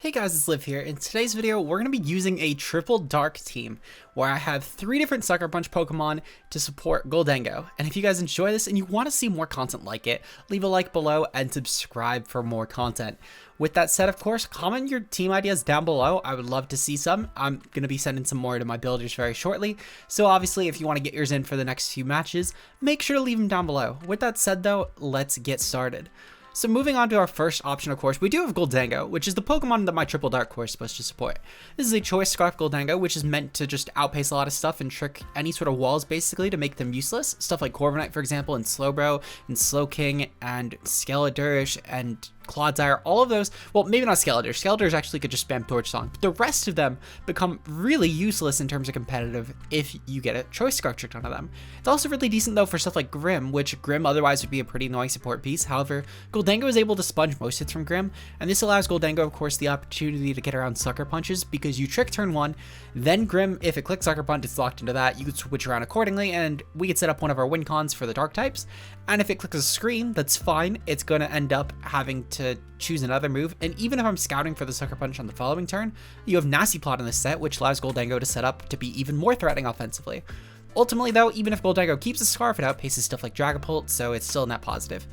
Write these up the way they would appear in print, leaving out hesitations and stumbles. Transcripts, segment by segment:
Hey guys, it's Liv here. In today's video, we're going to be using a triple dark team where I have 3 different Sucker Punch Pokemon to support Goldengo. And if you guys enjoy this and you want to see more content like it, leave a like below and subscribe for more content. With that said, of course, comment your team ideas down below. I would love to see some. I'm going to be sending some more to my builders very shortly. So obviously, if you want to get yours in for the next few matches, make sure to leave them down below. With that said though, let's get started. So moving on to our first option, of course, we do have Goldengo, which is the Pokemon that my Triple Dark Core is supposed to support. This is a Choice Scarf Goldengo, which is meant to just outpace a lot of stuff and trick any sort of walls, basically, to make them useless. Stuff like Corviknight, for example, and Slowbro, and Slowking, and Skeledirge, and Clodsire, all of those, well, maybe not Skeledirge. Skeledirge actually could just spam Torch Song, but the rest of them become really useless in terms of competitive if you get a Choice Scarf tricked onto them. It's also really decent, though, for stuff like Grim, which Grim otherwise would be a pretty annoying support piece. However, Goldengo is able to sponge most hits from Grim, and this allows Goldengo, of course, the opportunity to get around Sucker Punches, because you trick turn 1, then Grim, if it clicks Sucker Punch, it's locked into that. You could switch around accordingly, and we could set up one of our win cons for the Dark types, and if it clicks a Scream, that's fine. It's going to end up having to choose another move, and even if I'm scouting for the Sucker Punch on the following turn, you have Nasty Plot in this set, which allows Goldengo to set up to be even more threatening offensively. Ultimately though, even if Goldengo keeps the Scarf, it outpaces stuff like Dragapult, so it's still a net positive.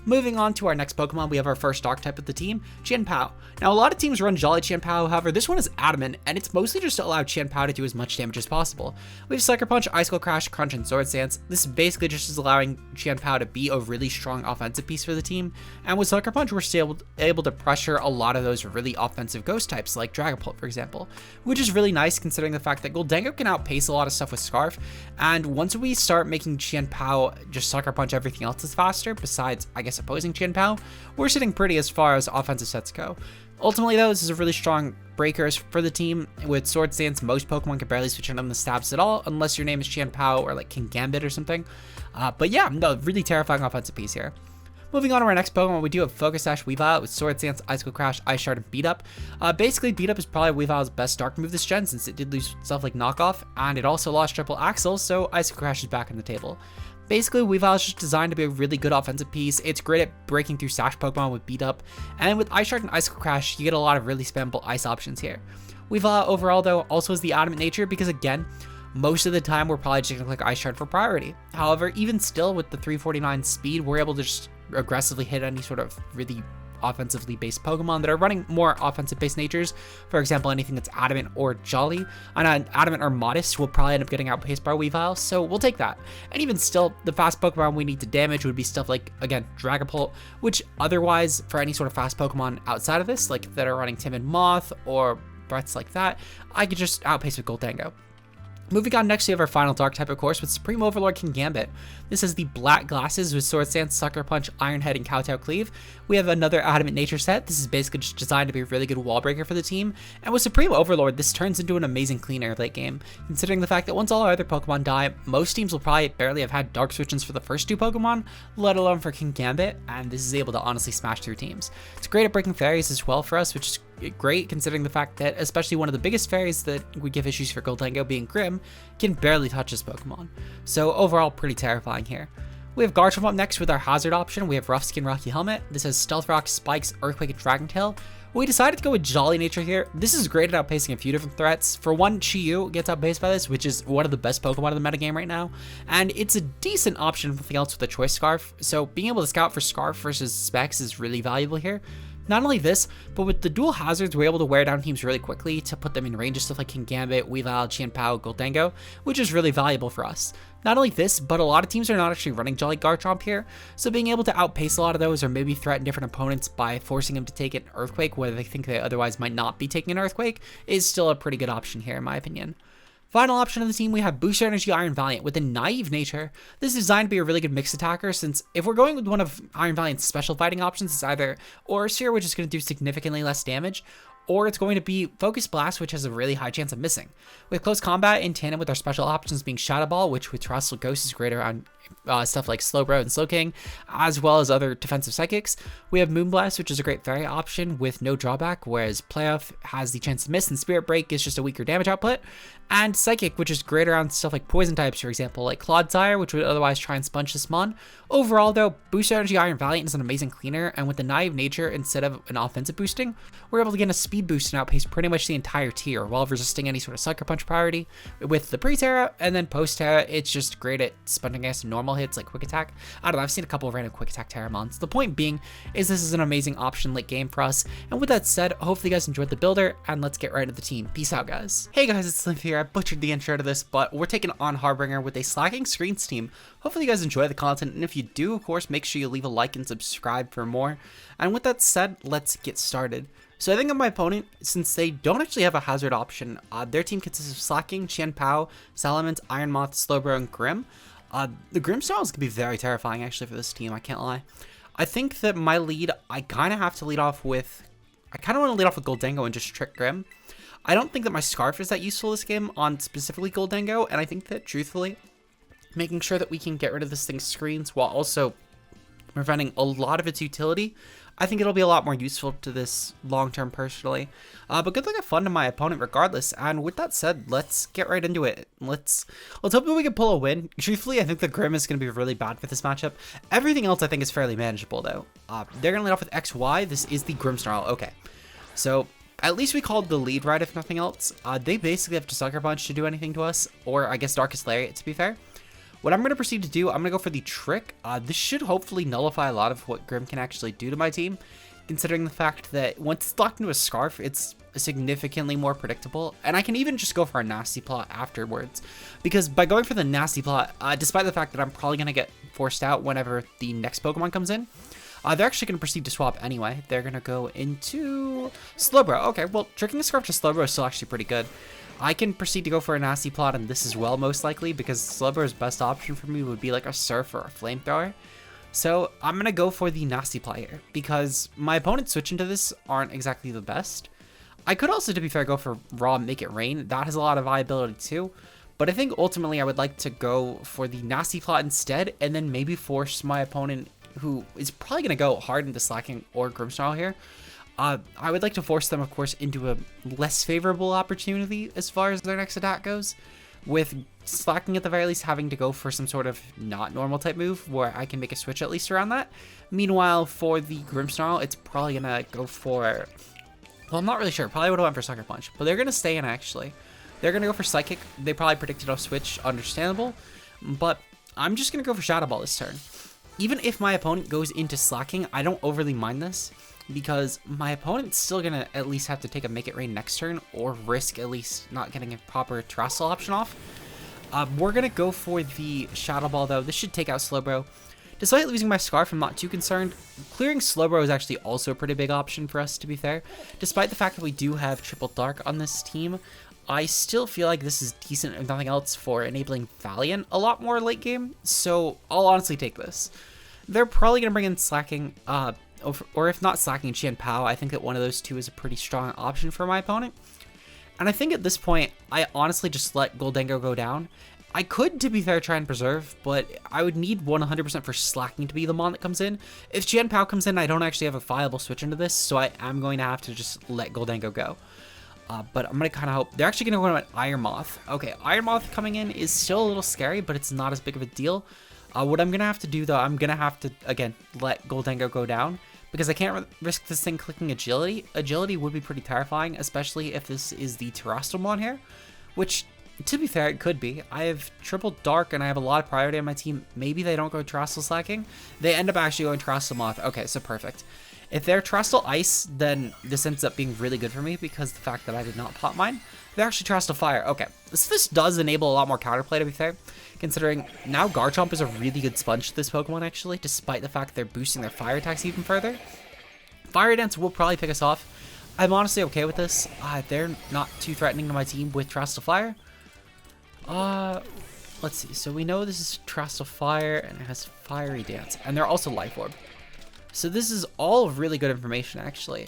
Moving on to our next Pokemon, we have our first Dark type of the team, Chien-Pao. Now, a lot of teams run Jolly Chien-Pao, however, this one is Adamant, and it's mostly just to allow Chien-Pao to do as much damage as possible. We have Sucker Punch, Icicle Crash, Crunch, and Sword Stance. This is basically just allowing Chien-Pao to be a really strong offensive piece for the team, and with Sucker Punch, we're still able to pressure a lot of those really offensive ghost types, like Dragapult, for example, which is really nice considering the fact that Goldengo can outpace a lot of stuff with Scarf, and once we start making Chien-Pao just Sucker Punch everything else is faster, besides, I guess, opposing Chien-Pao, we're sitting pretty as far as offensive sets go. Ultimately though, this is a really strong breakers for the team. With Sword Stance, most Pokemon can barely switch on the stabs at all, unless your name is Chien-Pao or like King Gambit or something. But yeah, no, really terrifying offensive piece here. Moving on to our next Pokemon, we do have Focus Sash Weavile with Sword Stance, Icicle Crash, Ice Shard, and Beat Up. Basically, Beat Up is probably Weavile's best Dark move this gen, since it did lose stuff like Knockoff, and it also lost Triple Axle, so Icicle Crash is back on the table. Basically, Weavile is just designed to be a really good offensive piece. It's great at breaking through Sash Pokemon with Beat Up, and with Ice Shard and Icicle Crash, you get a lot of really spammable ice options here. Weavile overall, though, also has the Adamant nature because, again, most of the time we're probably just going to click Ice Shard for priority. However, even still, with the 349 speed, we're able to just aggressively hit any sort of really offensively based Pokemon that are running more offensive based natures. For example, anything that's Adamant or Jolly, and Adamant or Modest will probably end up getting outpaced by Weavile, so we'll take that. And even still, the fast Pokemon we need to damage would be stuff like, again, Dragapult, which otherwise, for any sort of fast Pokemon outside of this, like that are running Timid Moth or threats like that, I could just outpace with Goldengo. Moving on, next we have our final Dark type, of course, with Supreme Overlord King Gambit. This has the black glasses with Sword Stance, Sucker Punch, Iron Head, and Kowtow Cleave. We have another Adamant nature set. This is basically just designed to be a really good wall breaker for the team. And with Supreme Overlord, this turns into an amazing cleaner late game, considering the fact that once all our other Pokemon die, most teams will probably barely have had Dark Switch-ins for the first 2 Pokemon, let alone for King Gambit, and this is able to honestly smash through teams. It's great at breaking fairies as well for us, which is great considering the fact that especially one of the biggest fairies that would give issues for Goldengo, being Grim, can barely touch this Pokemon. So overall, pretty terrifying here. We have Garchomp up next with our hazard option. We have Rough Skin Rocky Helmet. This has Stealth Rock, Spikes, Earthquake, and Dragon Tail. We decided to go with Jolly Nature here. This is great at outpacing a few different threats. For one, Chi-Yu gets outpaced by this, which is one of the best Pokemon in the metagame right now. And it's a decent option for anything else with a Choice Scarf. So being able to scout for Scarf versus Specs is really valuable here. Not only this, but with the dual hazards, we're able to wear down teams really quickly to put them in range of stuff like King Gambit, Weavile, Chien-Pao, Goldengo, which is really valuable for us. Not only this, but a lot of teams are not actually running Jolly Garchomp here, so being able to outpace a lot of those or maybe threaten different opponents by forcing them to take an Earthquake where they think they otherwise might not be taking an Earthquake is still a pretty good option here in my opinion. Final option of the team, we have Booster Energy Iron Valiant with a Naive nature. This is designed to be a really good mixed attacker, since if we're going with one of Iron Valiant's special fighting options, it's either Orasphere, which is going to do significantly less damage, or it's going to be Focus Blast, which has a really high chance of missing. With Close Combat in tandem with our special options being Shadow Ball, which with Terrestrial Ghost is great around stuff like Slowbro and Slowking, as well as other defensive psychics. We have Moonblast, which is a great fairy option with no drawback, whereas Playoff has the chance to miss, and Spirit Break is just a weaker damage output. And Psychic, which is great around stuff like poison types, for example, like Clodsire, which would otherwise try and sponge this mon. Overall, though, Booster Energy Iron Valiant is an amazing cleaner, and with the Naive nature instead of an offensive boosting, we're able to get a speed boost and outpace pretty much the entire tier while resisting any sort of Sucker Punch priority. With the pre-Terra, and then post-Terra, it's just great at sponging against normal hits like Quick Attack. I don't know, I've seen a couple of random Quick Attack Terra mons. The point being is this is an amazing option late game for us, and with that said, hopefully you guys enjoyed the builder, and let's get right into the team. Peace out, guys. Hey guys, it's Slim here. I butchered the intro to this, but we're taking on Harbinger with a slacking screens team. Hopefully you guys enjoy the content, and if you do, of course, make sure you leave a like and subscribe for more. And with that said, let's get started. So I think of my opponent, since they don't actually have a hazard option, their team consists of Slacking, Qian Pao, Salamence, Iron Moth, Slowbro, and Grim. The Grim styles can be very terrifying actually for this team, I can't lie. I think that my lead, I kind of have to lead off with, I kind of want to lead off with Goldango and just trick Grim. I don't think that my Scarf is that useful this game on specifically Goldango, and I think that truthfully, making sure that we can get rid of this thing's screens while also preventing a lot of its utility, I think it'll be a lot more useful to this long term personally. But good luck and fun to my opponent regardless. And with that said, let's get right into it. Let's hope that we can pull a win. Truthfully, I think the Grim is going to be really bad for this matchup. Everything else I think is fairly manageable though. They're going to lead off with XY. This is the Grim Snarl. Okay, so at least we called the lead right if nothing else. They basically have to Sucker Punch to do anything to us, or I guess Darkest Lariat to be fair. What I'm going to proceed to do, I'm going to go for the Trick. This should hopefully nullify a lot of what Grim can actually do to my team, considering the fact that once it's locked into a Scarf, it's significantly more predictable, and I can even just go for a Nasty Plot afterwards, because by going for the Nasty Plot, despite the fact that I'm probably going to get forced out whenever the next Pokemon comes in, they're actually going to proceed to swap anyway. They're going to go into Slowbro. Okay, well, tricking the Scarf to Slowbro is still actually pretty good. I can proceed to go for a Nasty Plot on this as well, most likely, because Slowbro's best option for me would be like a Surf or a Flamethrower. So I'm going to go for the Nasty Plot here, because my opponents switching to this aren't exactly the best. I could also, to be fair, go for Raw Make It Rain. That has a lot of viability too. But I think ultimately I would like to go for the Nasty Plot instead, and then maybe force my opponent, who is probably going to go hard into Slacking or Grimmsnarl here. I would like to force them, of course, into a less favorable opportunity as far as their next attack goes, with Slacking at the very least having to go for some sort of not normal type move where I can make a switch at least around that. Meanwhile, for the Grimmsnarl, it's probably going to go for, well, I'm not really sure. Probably would have went for Sucker Punch, but they're going to stay in actually. They're going to go for Psychic. They probably predicted a switch, understandable, but I'm just going to go for Shadow Ball this turn. Even if my opponent goes into Slacking, I don't overly mind this, because my opponent's still going to at least have to take a Make It Rain next turn, or risk at least not getting a proper Terrestrial option off. We're going to go for the Shadow Ball though. This should take out Slowbro. Despite losing my Scarf, I'm not too concerned. Clearing Slowbro is actually also a pretty big option for us, to be fair. Despite the fact that we do have Triple Dark on this team, I still feel like this is decent, if nothing else, for enabling Valiant a lot more late game, so I'll honestly take this. They're probably going to bring in Slacking, or if not Slacking, Qian Pao. I think that one of those two is a pretty strong option for my opponent. And I think at this point, I honestly just let Goldango go down. I could, to be fair, try and preserve, but I would need 100% for Slacking to be the mon that comes in. If Qian Pao comes in, I don't actually have a viable switch into this, so I am going to have to just let Goldango go. But I'm going to kind of hope. They're actually going to go with Iron Moth. Okay, Iron Moth coming in is still a little scary, but it's not as big of a deal. What I'm going to have to do, though, I'm going to have to, again, let Goldango go down, because I can't risk this thing clicking Agility. Agility would be pretty terrifying, especially if this is the Terrestrial mon here, which, to be fair, it could be. I have Triple Dark, and I have a lot of priority on my team. Maybe they don't go Terrestrial Slacking. They end up actually going Terrestrial Moth. Okay, so perfect. If they're Terrestrial Ice, then this ends up being really good for me, because the fact that I did not pop mine. They're actually Terrestrial Fire. Okay, so this does enable a lot more counterplay, to be fair, considering now Garchomp is a really good sponge to this Pokemon, actually, despite the fact they're boosting their fire attacks even further. Fire Dance will probably pick us off. I'm honestly okay with this. They're not too threatening to my team with Terrestrial Fire. Let's see. So we know this is Terrestrial Fire, and it has Fiery Dance, and they're also Life Orb. So this is all really good information, actually.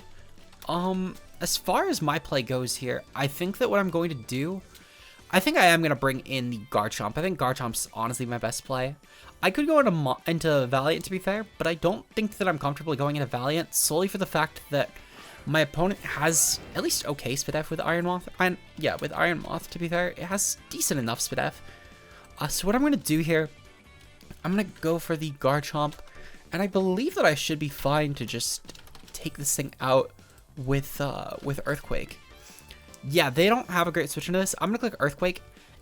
As far as my play goes here, I think that what I'm going to do, I think I am going to bring in the Garchomp. I think Garchomp's honestly my best play. I could go into Valiant, to be fair, but I don't think that I'm comfortable going into Valiant solely for the fact that my opponent has at least okay SpDef with Iron Moth. Yeah, with Iron Moth, to be fair, it has decent enough SpDef. So what I'm going to do here, I'm going to go for the Garchomp, and I believe that I should be fine to just take this thing out with Earthquake. Yeah, they don't have a great switch into this. I'm going to click Earthquake.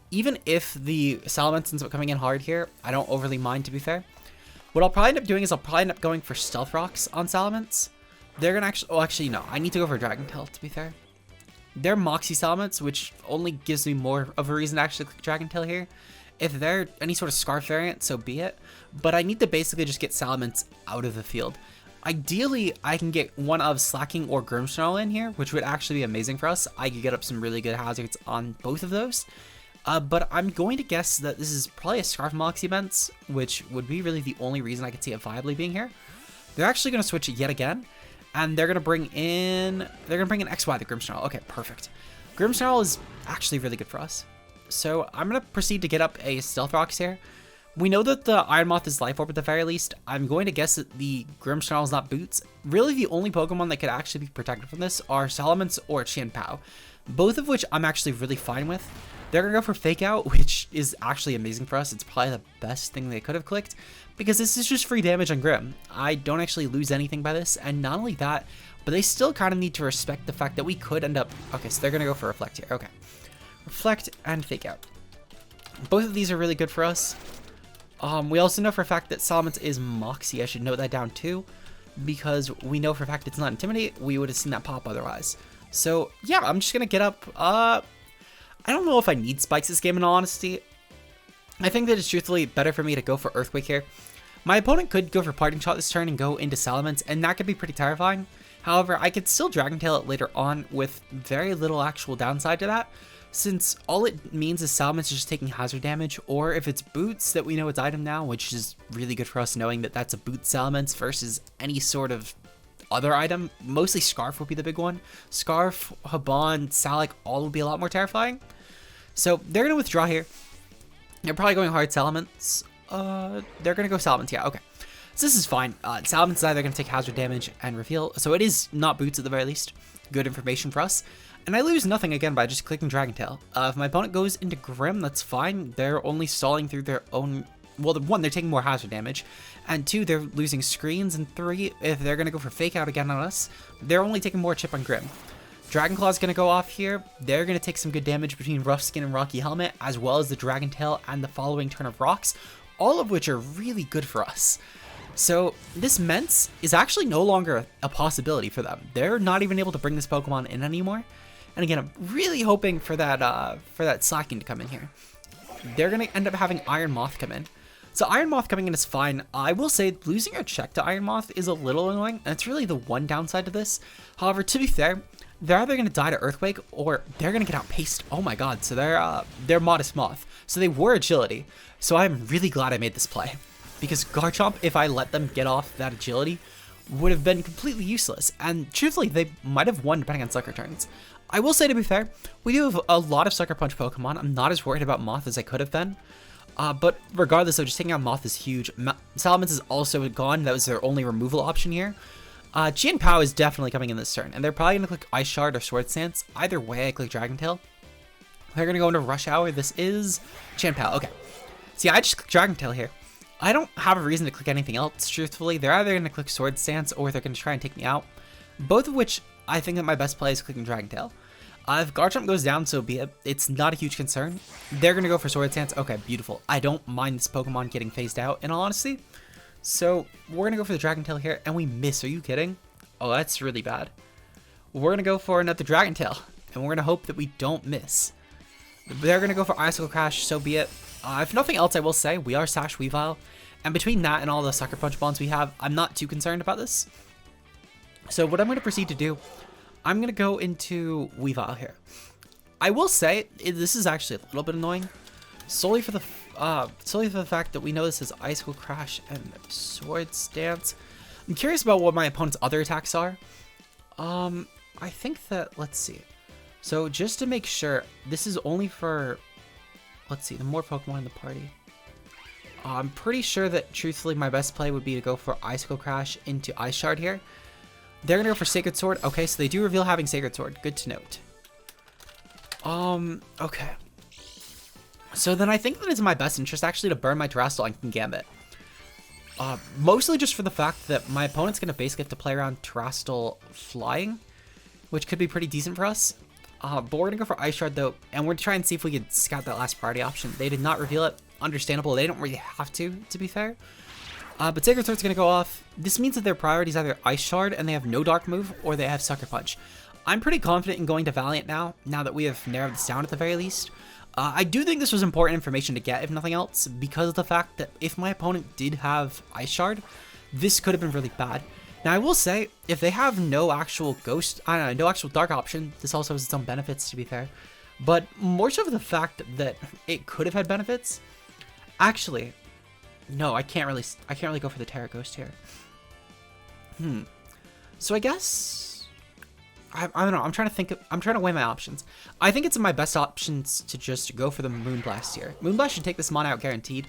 Even if the Salamence ends up coming in hard here, I don't overly mind, to be fair. What I'll probably end up doing is I'll probably end up going for Stealth Rocks on Salamence. They're going to actually... Oh, actually, no. I need to go for Dragon Tail, to be fair. They're Moxie Salamence, which only gives me more of a reason to actually click Dragon Tail here. If they're any sort of Scarf variant, so be it. But I need to basically just get Salamence out of the field. Ideally, I can get one of Slacking or Grimmsnarl in here, which would actually be amazing for us. I could get up some really good hazards on both of those. But I'm going to guess that this is probably a Scarf Moxie event, which would be really the only reason I could see it viably being here. They're actually going to switch it yet again, and they're going to bring in XY, the Grimmsnarl. Okay, perfect. Grimmsnarl is actually really good for us. So I'm going to proceed to get up a Stealth Rocks here. We know that the Iron Moth is Life Orb at the very least. I'm going to guess that the Grimmsnarl is not Boots. Really, the only Pokemon that could actually be protected from this are Salamence or Chien-Pao, both of which I'm actually really fine with. They're going to go for Fake Out, which is actually amazing for us. It's probably the best thing they could have clicked, because this is just free damage on Grimm. I don't actually lose anything by this, and not only that, but they still kind of need to respect the fact that we could end up... Okay, so they're going to go for Reflect here. Okay. Reflect and Fake Out. Both of these are really good for us. We also know for a fact that Salamence is Moxie. I should note that down too, because we know for a fact it's not Intimidate. We would have seen that pop otherwise. So, yeah, I'm just going to get up... I don't know if I need Spikes this game, in all honesty. I think that it's truthfully better for me to go for Earthquake here. My opponent could go for Parting Shot this turn and go into Salamence, and that could be pretty terrifying. However, I could still Dragon Tail it later on with very little actual downside to that, since all it means is Salamence is just taking hazard damage, or if it's Boots that we know it's item now, which is really good for us knowing that that's a Boot Salamence versus any sort of other item. Mostly Scarf will be the big one. Scarf, Haban, Salic, all will be a lot more terrifying. So they're going to withdraw here. They're probably going hard Salamence. They're going to go Salamence, yeah, okay. So this is fine. Salamence is either going to take hazard damage and reveal, so it is not Boots at the very least. Good information for us. And I lose nothing again by just clicking Dragon Tail. If my opponent goes into Grimm, that's fine. They're only stalling through their own... Well, one, they're taking more hazard damage. And two, they're losing screens. And three, if they're going to go for Fake Out again on us, they're only taking more chip on Grimm. Dragon Claw is going to go off here. They're going to take some good damage between Rough Skin and Rocky Helmet, as well as the Dragon Tail and the following turn of Rocks, all of which are really good for us. So this Mence is actually no longer a possibility for them. They're not even able to bring this Pokemon in anymore. And again, I'm really hoping for that Slacking to come in here. They're going to end up having Iron Moth come in. So Iron Moth coming in is fine. I will say losing our check to Iron Moth is a little annoying, and it's really the one downside to this. However, to be fair, they're either going to die to Earthquake or they're going to get outpaced. Oh my god, so they're Modest Moth. So they were Agility. So I'm really glad I made this play, because Garchomp, if I let them get off that Agility, would have been completely useless. And truthfully, they might have won depending on Sucker turns. I will say, to be fair, we do have a lot of Sucker Punch Pokemon. I'm not as worried about Moth as I could have been. But regardless of just taking out Moth is huge. Salamence is also gone. That was their only removal option here. Chien-Pao is definitely coming in this turn, and they're probably going to click Ice Shard or Sword Stance. Either way, I click Dragon Tail. They're going to go into Rush Hour. This is Chien-Pao. Okay. See, I just click Dragon Tail here. I don't have a reason to click anything else, truthfully. They're either going to click Sword Stance or they're going to try and take me out. Both of which, I think that my best play is clicking Dragon Tail. If Garchomp goes down, so be it. It's not a huge concern. They're going to go for Sword Stance. Okay, beautiful. I don't mind this Pokemon getting phased out, in all honesty. So we're going to go for the Dragon Tail here, and we miss. Are you kidding? Oh, that's really bad. We're going to go for another Dragon Tail, and we're going to hope that we don't miss. They're going to go for Icicle Crash, so be it. If nothing else, I will say, we are Sash Weavile, and between that and all the Sucker Punch bonds we have, I'm not too concerned about this. So what I'm going to proceed to do, I'm going to go into Weavile here. I will say, this is actually a little bit annoying, solely for the fact that we know this is Icicle Crash and Sword Stance. I'm curious about what my opponent's other attacks are. I think that, let's see. So just to make sure, this is only for, let's see, the more Pokemon in the party. I'm pretty sure that, truthfully, my best play would be to go for Icicle Crash into Ice Shard here. They're gonna go for Sacred Sword. Okay, so they do reveal having Sacred Sword. Good to note. Okay. So then I think that it's in my best interest, actually, to burn my Terrestrial on Gambit. Mostly just for the fact that my opponent's gonna basically have to play around Terrestrial flying, which could be pretty decent for us. But we're gonna go for Ice Shard, though, and we're gonna try and see if we can scout that last priority option. They did not reveal it. Understandable. They don't really have to be fair. But Sacred Sword's going to go off. This means that their priority is either Ice Shard and they have no Dark move, or they have Sucker Punch. I'm pretty confident in going to Valiant now that we have narrowed this down at the very least. I do think this was important information to get, if nothing else, because of the fact that if my opponent did have Ice Shard, this could have been really bad. Now, I will say, if they have no actual Ghost, I don't know, no actual Dark option, this also has its own benefits, to be fair. But more so for the fact that it could have had benefits. Actually, no, I can't really go for the Terra Ghost here. So I guess I don't know. I'm trying to weigh my options. I think it's in my best options to just go for the Moonblast here. Moonblast should take this mon out guaranteed.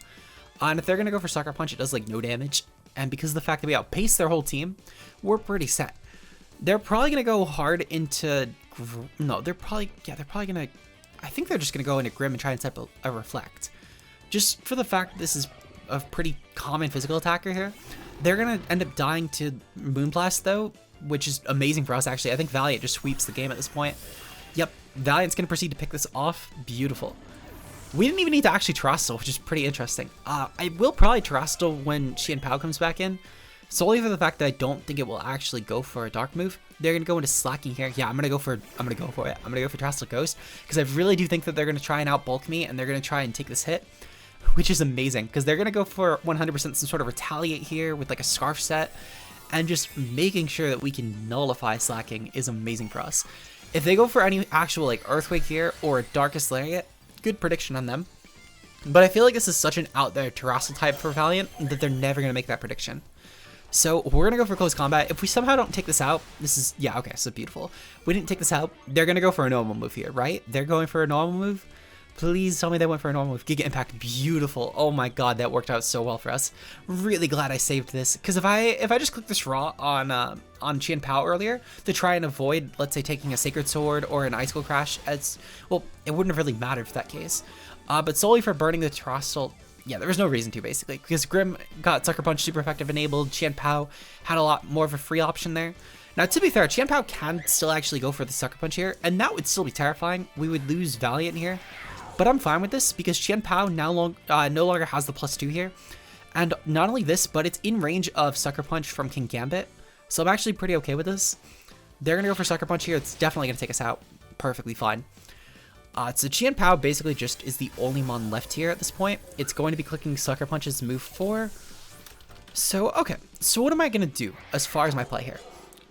And if they're gonna go for Sucker Punch, it does like no damage. And because of the fact that we outpace their whole team, we're pretty set. They're probably gonna go hard into they're probably gonna. I think they're just gonna go into Grim and try and set a Reflect. Just for the fact that this is a pretty common physical attacker here. They're going to end up dying to Moonblast, though, which is amazing for us, actually. I think Valiant just sweeps the game at this point. Yep, Valiant's going to proceed to pick this off. Beautiful. We didn't even need to actually Terrestrial, which is pretty interesting. I will probably Terrestrial when Qianpao comes back in, solely for the fact that I don't think it will actually go for a Dark move. They're going to go into Slacking here. Yeah, I'm going to go for it. I'm going to go for Terrestrial Ghost, because I really do think that they're going to try and outbulk me, and they're going to try and take this hit, which is amazing, because they're going to go for 100% some sort of Retaliate here with like a Scarf set, and just making sure that we can nullify Slacking is amazing for us. If they go for any actual like Earthquake here or Darkest Lariat, good prediction on them. But I feel like this is such an out there Terrestrial type for Valiant that they're never going to make that prediction. So we're going to go for Close Combat. If we somehow don't take this out, this is, yeah, okay, so beautiful. We didn't take this out. They're going to go for a normal move here, right? They're going for a normal move. Please tell me they went for a normal move. Giga Impact, beautiful. Oh my god, that worked out so well for us. Really glad I saved this, because if I just clicked this raw on Qianpao earlier to try and avoid, let's say, taking a Sacred Sword or an Icicle Crash, as well, it wouldn't have really mattered for that case. But solely for burning the Terrestrial, yeah, there was no reason to, basically, because Grim got Sucker Punch super effective enabled. Qianpao had a lot more of a free option there. Now, to be fair, Qianpao can still actually go for the Sucker Punch here, and that would still be terrifying. We would lose Valiant here. But I'm fine with this because Qianpao no longer has the +2 here. And not only this, but it's in range of Sucker Punch from King Gambit. So I'm actually pretty okay with this. They're going to go for Sucker Punch here. It's definitely going to take us out. Perfectly fine. So Qianpao basically just is the only mon left here at this point. It's going to be clicking Sucker Punch's move 4. So, okay. So what am I going to do as far as my play here?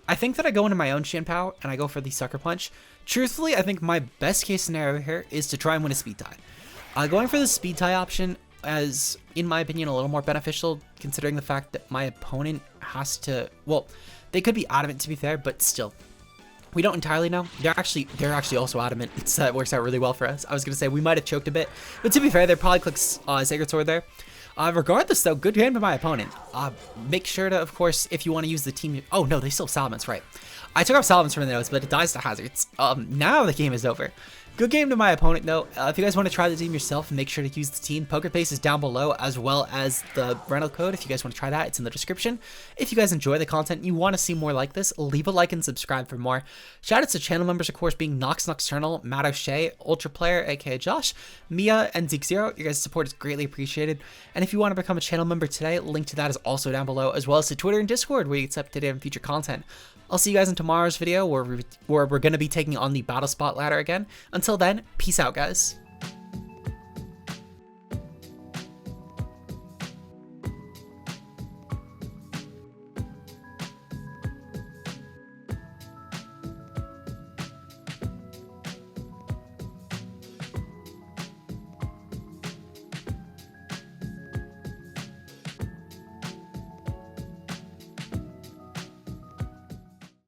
I think that I go into my own Qianpao and I go for the Sucker Punch. Truthfully, I think my best case scenario here is to try and win a speed tie. Going for the speed tie option is, in my opinion, a little more beneficial, considering the fact that my opponent has to, well, they could be adamant to be fair, but still, we don't entirely know. They're actually also adamant, so that works out really well for us. I was gonna say we might have choked a bit, but to be fair, they probably clicked Sacred Sword there. Regardless, though, good game by my opponent. Make sure to, of course, if you want to use the team. Oh no, they still have Salamence, right? I took off Salamence from the notes, but it dies to hazards. Now the game is over. Good game to my opponent, though. If you guys want to try the team yourself, make sure to use the team. Poker Face is down below, as well as the rental code. If you guys want to try that, it's in the description. If you guys enjoy the content and you want to see more like this, leave a like and subscribe for more. Shout out to channel members, of course, being Nox Nocturnal, Matt O'Shea, Ultra Player, aka Josh, Mia, and Zeke0. Your guys' support is greatly appreciated. And if you want to become a channel member today, link to that is also down below, as well as to Twitter and Discord, where you get up to date on future content. I'll see you guys in tomorrow's video where we're going to be taking on the Battle Spot ladder again. Until then, peace out, guys.